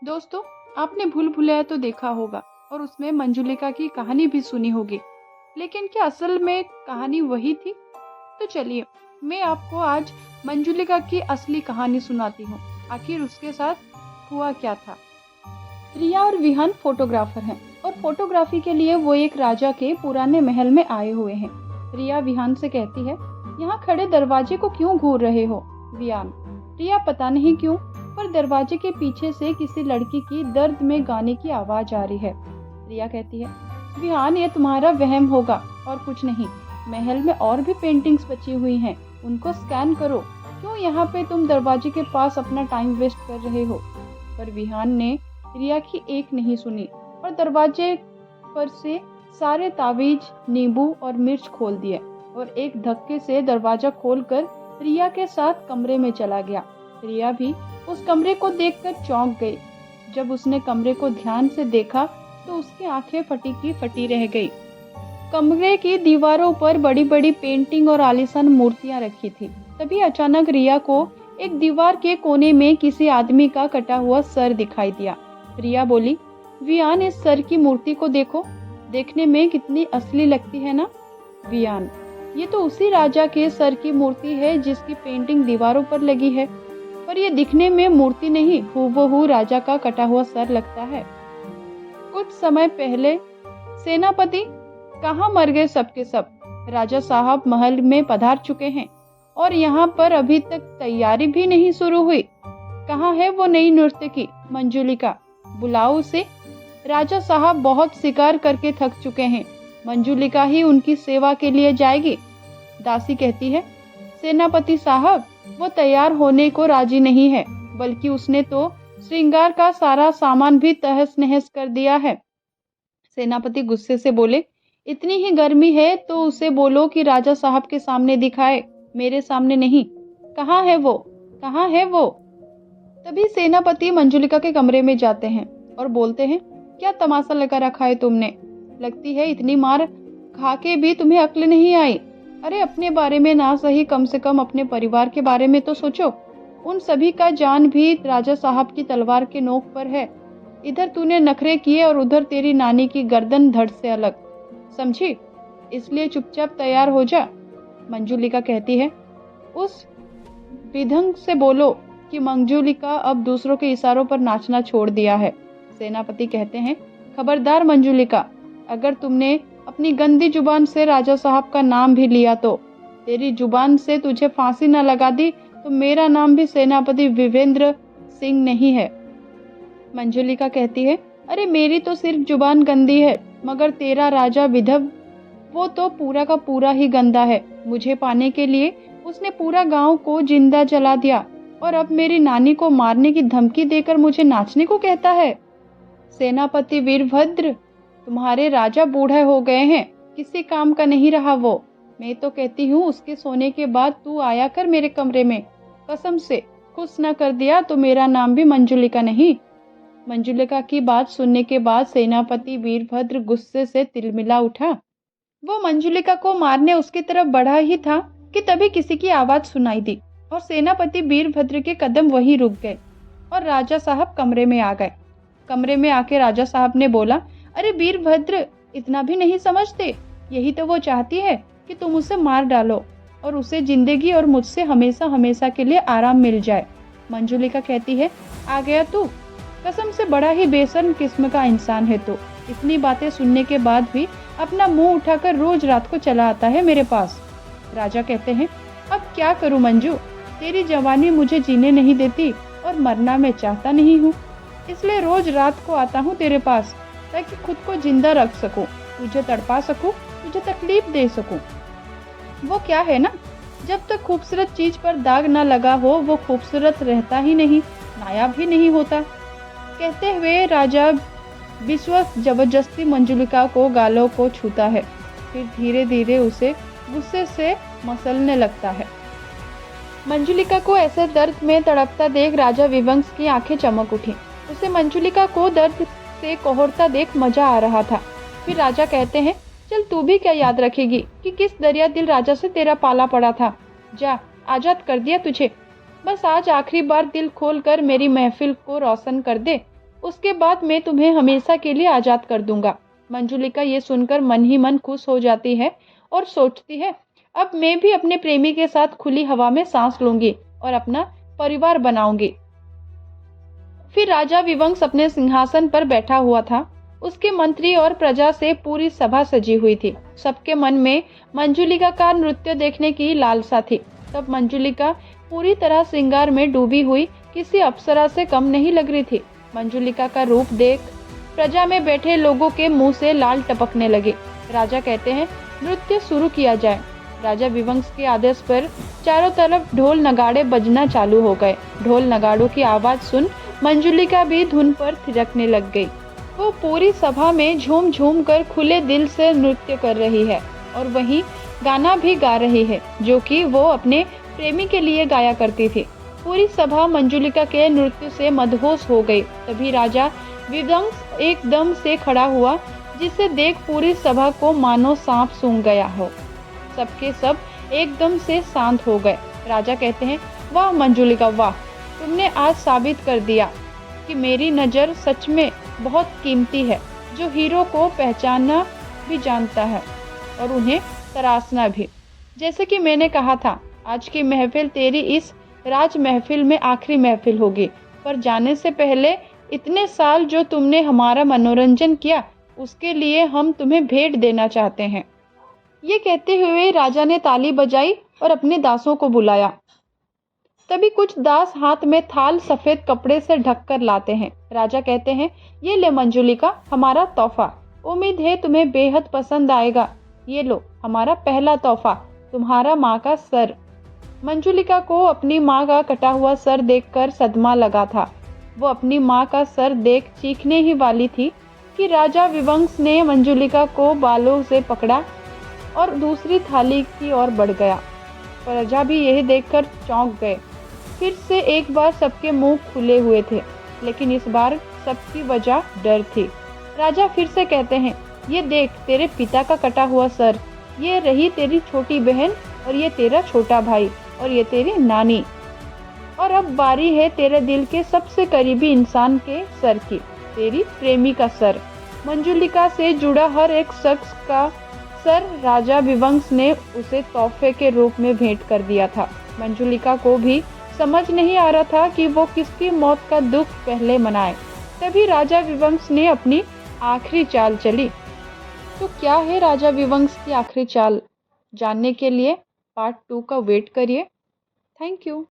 दोस्तों, आपने भूल भुलैया तो देखा होगा और उसमें मंजुलिका की कहानी भी सुनी होगी। लेकिन क्या असल में कहानी वही थी? तो चलिए, मैं आपको आज मंजुलिका की असली कहानी सुनाती हूँ। आखिर उसके साथ हुआ क्या था। रिया और विहान फोटोग्राफर हैं और फोटोग्राफी के लिए वो एक राजा के पुराने महल में आए हुए हैं। रिया विहान से कहती है, यहाँ खड़े दरवाजे को क्यों घूर रहे हो? विहान, रिया, पता नहीं क्यों, पर दरवाजे के पीछे से किसी लड़की की दर्द में गाने की आवाज आ रही है। रिया कहती है, विहान, ये तुम्हारा वहम होगा और कुछ नहीं। महल में और भी पेंटिंग्स बची हुई हैं, उनको स्कैन करो। क्यों यहाँ पे तुम दरवाजे के पास अपना टाइम वेस्ट कर रहे हो? पर विहान ने रिया की एक नहीं सुनी और दरवाजे पर से सारे तावीज, नींबू और मिर्च खोल दिए और एक धक्के से दरवाजा खोलकर रिया के साथ कमरे में चला गया। रिया भी उस कमरे को देखकर चौंक गई। जब उसने कमरे को ध्यान से देखा तो उसकी आंखें फटी की फटी रह गई। कमरे की दीवारों पर बड़ी बड़ी पेंटिंग और आलीशान मूर्तियां रखी थी। तभी अचानक रिया को एक दीवार के कोने में किसी आदमी का कटा हुआ सर दिखाई दिया। रिया बोली, वियान, इस सर की मूर्ति को देखो, देखने में कितनी असली लगती है ना? वियान, ये तो उसी राजा के सर की मूर्ति है जिसकी पेंटिंग दीवारों पर लगी है, पर ये दिखने में मूर्ति नहीं, हूबहू राजा का कटा हुआ सर लगता है। कुछ समय पहले सेनापति कहाँ मर गए सबके सब? राजा साहब महल में पधार चुके हैं और यहाँ पर अभी तक तैयारी भी नहीं शुरू हुई। कहाँ है वो नई नर्तकी मंजुलिका? बुलाओ उसे। राजा साहब बहुत शिकार करके थक चुके हैं, मंजुलिका ही उनकी सेवा के लिए जाएगी। दासी कहती है, सेनापति साहब, वो तैयार होने को राजी नहीं है, बल्कि उसने तो श्रृंगार का सारा सामान भी तहस नहस कर दिया है। सेनापति गुस्से से बोले, इतनी ही गर्मी है तो उसे बोलो कि राजा साहब के सामने दिखाए, मेरे सामने नहीं। कहाँ है वो? कहाँ है वो? तभी सेनापति मंजुलिका के कमरे में जाते हैं और बोलते हैं, क्या तमाशा लगा रखा है तुमने? लगती है इतनी मार खा के भी तुम्हें अक्ल नहीं आई। अरे अपने बारे में ना सही, कम से कम अपने परिवार के बारे में तो सोचो। उन सभी का जान भी राजा साहब की तलवार के नोक पर है। इधर तूने नखरे किए और उधर तेरी नानी की गर्दन धड़ से अलग, समझी? इसलिए चुपचाप तैयार हो जा। मंजुलिका कहती है, उस विधंग से बोलो कि मंजुलिका अब दूसरों के इशारों पर नाचना छोड़ दिया है। सेनापति कहते हैं, खबरदार मंजुलिका, अगर तुमने अपनी गंदी जुबान से राजा साहब का नाम भी लिया तो तेरी जुबान से तुझे फांसी न लगा दी तो मेरा नाम भी सेनापति विवेंद्र सिंह नहीं है। मंजुलिका कहती है, अरे मेरी तो सिर्फ जुबान गंदी है, मगर तेरा राजा विधव, वो तो पूरा का पूरा ही गंदा है। मुझे पाने के लिए उसने पूरा गांव को जिंदा जला दिया और अब मेरी नानी को मारने की धमकी देकर मुझे नाचने को कहता है। सेनापति वीरभद्र, तुम्हारे राजा बूढ़े हो गए हैं, किसी काम का नहीं रहा वो। मैं तो कहती हूँ उसके सोने के बाद तू आया कर मेरे कमरे में। कसम से खुश न कर दिया तो मेरा नाम भी मंजुलिका नहीं। मंजुलिका की बात सुनने के बाद सेनापति वीरभद्र गुस्से से तिलमिला उठा। वो मंजुलिका को मारने उसकी तरफ बढ़ा ही था कि तभी किसी की आवाज सुनाई दी और सेनापति वीरभद्र के कदम वहीं रुक गए और राजा साहब कमरे में आ गए। कमरे में आके राजा साहब ने बोला, अरे वीरभद्र, इतना भी नहीं समझते? यही तो वो चाहती है कि तुम उसे मार डालो और उसे जिंदगी और मुझसे हमेशा हमेशा के लिए आराम मिल जाए। मंजुलिका कहती है, आ गया तू? कसम से बड़ा ही बेशर्म किस्म का इंसान है तू। इतनी बातें सुनने के बाद भी अपना मुंह उठाकर रोज रात को चला आता है मेरे पास। राजा कहते हैं, अब क्या करूं मंजू, तेरी जवानी मुझे जीने नहीं देती और मरना मैं चाहता नहीं हूँ, इसलिए रोज रात को आता हूँ तेरे पास ताकि खुद को जिंदा रख सकूं, तुझे तड़पा सकूं, तुझे तकलीफ दे सकूं। वो क्या है ना, जब तक खूबसूरत चीज पर दाग ना लगा हो वो खूबसूरत रहता ही नहीं, नायाब ही नहीं होता। कहते हुए राजा विश्वास जबरदस्ती मंजुलिका को गालों को छूता है, फिर धीरे धीरे उसे गुस्से से मसलने लगता है। मंजुलिका को ऐसे दर्द में तड़पता देख राजा विवंश की आंखें चमक उठी। उसे मंजुलिका को दर्द से कोहरता देख मजा आ रहा था। फिर राजा कहते हैं, चल तू भी क्या याद रखेगी कि किस दरिया दिल राजा से तेरा पाला पड़ा था। जा, आजाद कर दिया तुझे, बस आज आखिरी बार दिल खोल कर मेरी महफिल को रोशन कर दे। उसके बाद मैं तुम्हें हमेशा के लिए आज़ाद कर दूंगा। मंजुलिका ये सुनकर मन ही मन खुश हो जाती है और सोचती है, अब मैं भी अपने प्रेमी के साथ खुली हवा में सांस लूंगी और अपना परिवार बनाऊंगी। फिर राजा विवंश अपने सिंहासन पर बैठा हुआ था। उसके मंत्री और प्रजा से पूरी सभा सजी हुई थी। सबके मन में मंजुलिका का नृत्य देखने की लालसा थी। तब मंजुलिका पूरी तरह श्रृंगार में डूबी हुई किसी अप्सरा से कम नहीं लग रही थी। मंजुलिका का रूप देख प्रजा में बैठे लोगों के मुंह से लाल टपकने लगे। राजा कहते हैं, नृत्य शुरू किया जाए। राजा विवंश के आदेश पर चारों तरफ ढोल नगाड़े बजना चालू हो गए। ढोल नगाड़ों की आवाज सुन मंजुलिका भी धुन पर थिरकने लग गई। वो पूरी सभा में झूम झूम कर खुले दिल से नृत्य कर रही है और वहीं गाना भी गा रही है, जो कि वो अपने प्रेमी के लिए गाया करती थी। पूरी सभा मंजुलिका के नृत्य से मदहोश हो गई। तभी राजा विवंश एकदम से खड़ा हुआ, जिसे देख पूरी सभा को मानो सांप सूंघ गया हो। सबके सब एकदम से शांत हो गए। राजा कहते हैं, वाह मंजुलिका वाह, तुमने आज साबित कर दिया कि मेरी नज़र सच में बहुत कीमती है, जो हीरो को पहचानना भी जानता है और उन्हें तराशना भी। जैसे कि मैंने कहा था, आज की महफिल तेरी इस राज महफिल में आखिरी महफिल होगी, पर जाने से पहले इतने साल जो तुमने हमारा मनोरंजन किया, उसके लिए हम तुम्हें भेंट देना चाहते हैं। ये कहते हुए राजा ने ताली बजाई और अपने दासों को बुलाया। तभी कुछ दास हाथ में थाल सफेद कपड़े से ढककर लाते हैं। राजा कहते हैं, ये ले मंजुलिका, हमारा तोहफा। उम्मीद है तुम्हें बेहद पसंद आएगा। ये लो हमारा पहला तोहफा, तुम्हारा माँ का सर। मंजुलिका को अपनी माँ का कटा हुआ सर देखकर सदमा लगा था। वो अपनी माँ का सर देख चीखने ही वाली थी कि राजा विवंश ने मंजुलिका को बालों से पकड़ा और दूसरी थाली की ओर बढ़ गया। प्रजा भी यही देखकर चौंक गए। फिर से एक बार सबके मुंह खुले हुए थे, लेकिन इस बार सबकी वजह डर थी। राजा फिर से कहते हैं, ये देख तेरे पिता का कटा हुआ सर, ये रही तेरी छोटी बहन और ये तेरा छोटा भाई और ये तेरी नानी। और अब बारी है तेरे दिल के सबसे करीबी इंसान के सर की, तेरी प्रेमी का सर। मंजुलिका से जुड़ा हर एक शख्स का सर राजा विवंश ने उसे तोहफे के रूप में भेंट कर दिया था। मंजुलिका को भी समझ नहीं आ रहा था कि वो किसकी मौत का दुख पहले मनाए। तभी राजा विवंश ने अपनी आखिरी चाल चली। तो क्या है राजा विवंश की आखिरी चाल? जानने के लिए पार्ट 2 का वेट करिए। Thank you.